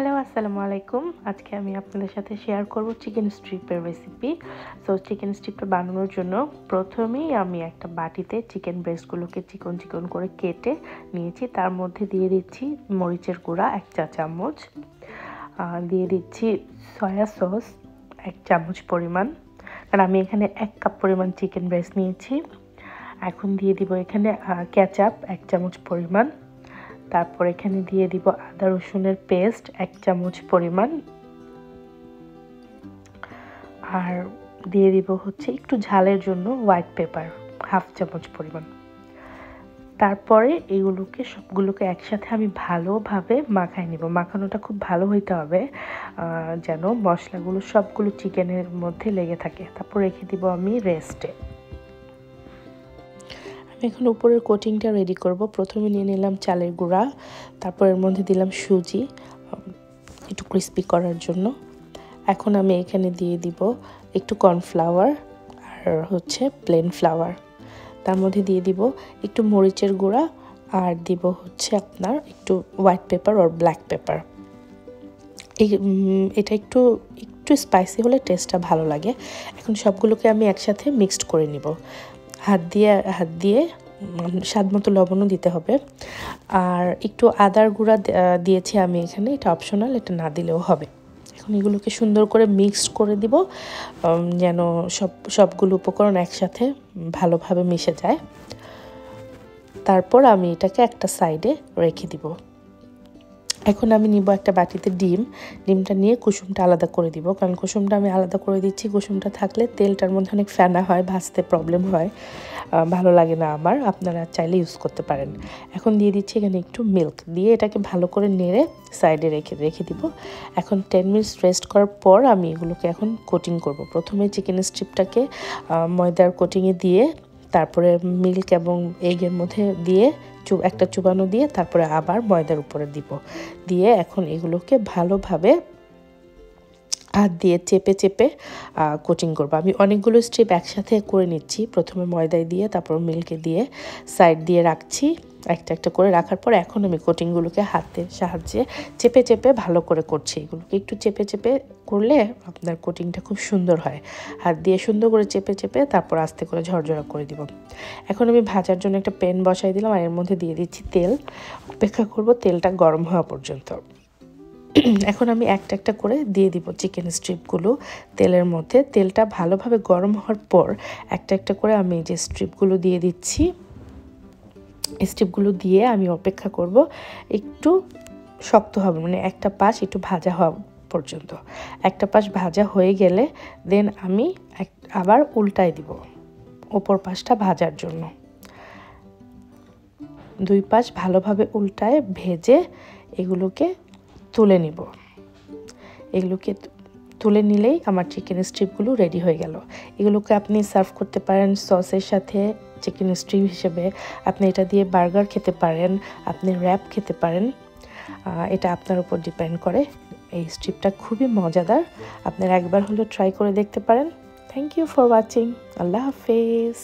Hello, আসসালামু আলাইকুম। আজকে আমি আপনাদের সাথে শেয়ার করব চিকেন স্ট্রিপের রেসিপি। সো চিকেন স্ট্রিপটা বানানোর জন্য প্রথমেই আমি একটা বাটিতে চিকেন ব্রেস্টগুলোকে চিকন চিকন করে কেটে নিয়েছি। তার মধ্যে দিয়ে দিচ্ছি মরিচের গুঁড়া 1 চা চামচ, দিয়ে দিচ্ছি সয়া সস 1 চামচ পরিমাণ, কারণ আমি এখানে 1 কাপ পরিমাণ চিকেন ব্রেস্ট নিয়েছি। এখন দিয়ে দিব এখানে কেচাপ 1 চামচ পরিমাণ। তারপর এখানে দিয়ে দিব আদা রসুনের পেস্ট 1 চামচ পরিমাণ, আর দিয়ে দিব হচ্ছে একটু ঝালের জন্য হোয়াইট পেপার 1/2 চামচ পরিমাণ। তারপরে এগুলোকে সবগুলোকে একসাথে আমি ভালোভাবে মাখাই নিব। মাখানোটা খুব ভালো হইতে হবে যেন মশলাগুলো সবগুলো চিকেনের মধ্যে লেগে থাকে। তারপর রেখে দিব আমি রেস্টে। এখন উপরের কোটিংটা রেডি করব। প্রথমে নিয়ে নিলাম চালের গুঁড়া, তারপর এর মধ্যে দিলাম সুজি একটু ক্রিস্পি করার জন্য। এখন আমি এখানে দিয়ে দিব একটু কর্নফ্লাওয়ার আর হচ্ছে প্লেন ফ্লাওয়ার। তার মধ্যে দিয়ে দিব একটু মরিচের গুঁড়া আর দিব হচ্ছে আপনার একটু হোয়াইট পেপার আর ব্ল্যাক পেপার। এটা একটু স্পাইসি হলে টেস্টটা ভালো লাগে। এখন সবগুলোকে আমি একসাথে মিক্সড করে নিব। হাত দিয়ে স্বাদ মতো লবণও দিতে হবে। আর একটু আদার গুঁড়া দিয়েছি আমি এখানে, এটা অপশনাল, এটা না দিলেও হবে। এখন এগুলোকে সুন্দর করে মিক্সড করে দিব যেন সবগুলো উপকরণ একসাথে ভালোভাবে মিশে যায়। তারপর আমি এটাকে একটা সাইডে রেখে দিব। এখন আমি নিব একটা বাটিতে ডিমটা নিয়ে কুসুমটা আলাদা করে দিব, কারণ কুসুমটা আমি আলাদা করে দিচ্ছি। কুসুমটা থাকলে তেলটার মধ্যে অনেক ফেনা হয়, ভাজতে প্রবলেম হয়, ভালো লাগে না আমার। আপনারা চাইলে ইউজ করতে পারেন। এখন দিয়ে দিচ্ছি এখানে একটু মিল্ক দিয়ে এটাকে ভালো করে নেড়ে সাইডে রেখে দিব। এখন 10 মিনিটস রেস্ট করার পর আমি এগুলোকে এখন কোটিং করব। প্রথমে চিকেন স্ট্রিপটাকে ময়দার কোটিংয়ে দিয়ে, তারপরে মিল্ক এবং এগের মধ্যে দিয়ে একটা চুবানো দিয়ে তারপরে আবার ময়দার উপরে দিয়ে এখন এগুলোকে ভালোভাবে হাত দিয়ে চেপে কোটিং করব। আমি অনেকগুলো স্ট্রিপ একসাথে করে নিচ্ছি। প্রথমে ময়দায় দিয়ে তারপর মিল্কে দিয়ে সাইড দিয়ে রাখছি, একটা করে রাখার পর এখন আমি কোটিংগুলোকে হাতের সাহায্যে চেপে ভালো করে করছি। এগুলোকে একটু চেপে করলে আপনার কোটিংটা খুব সুন্দর হয়। হাত দিয়ে সুন্দর করে চেপে তারপর আস্তে করে ঝরঝরা করে দিব। এখন আমি ভাজার জন্য একটা প্যান বসাই দিলাম আর এর মধ্যে দিয়ে দিচ্ছি তেল। অপেক্ষা করব তেলটা গরম হওয়া পর্যন্ত। এখন আমি একটা করে দিয়ে দিব চিকেন স্ট্রিপগুলো তেলের মধ্যে। তেলটা ভালোভাবে গরম হওয়ার পর একটা করে আমি যে স্ট্রিপগুলো দিয়ে দিচ্ছি। স্ট্রিপগুলো দিয়ে আমি অপেক্ষা করব একটু শক্ত হবে, মানে একটা পাশ একটু ভাজা হওয়া পর্যন্ত। একটা পাশ ভাজা হয়ে গেলে দেন আমি আবার উল্টাই দিব ওপর পাশটা ভাজার জন্য। 2 পাশ ভালোভাবে উল্টায় ভেজে এগুলোকে তুলে নিব। এগুলোকে তুলে নিলেই আমার চিকেন স্ট্রিপগুলো রেডি হয়ে গেল। এগুলোকে আপনি সার্ভ করতে পারেন সসের সাথে চিকেন স্ট্রিপ হিসেবে। আপনি এটা দিয়ে বার্গার খেতে পারেন, আপনি র্যাপ খেতে পারেন, এটা আপনার উপর ডিপেন্ড করে। এই স্ট্রিপটা খুবই মজাদার, আপনারা একবার হলেও ট্রাই করে দেখতে পারেন। Thank you for watching. আল্লাহ হাফেজ।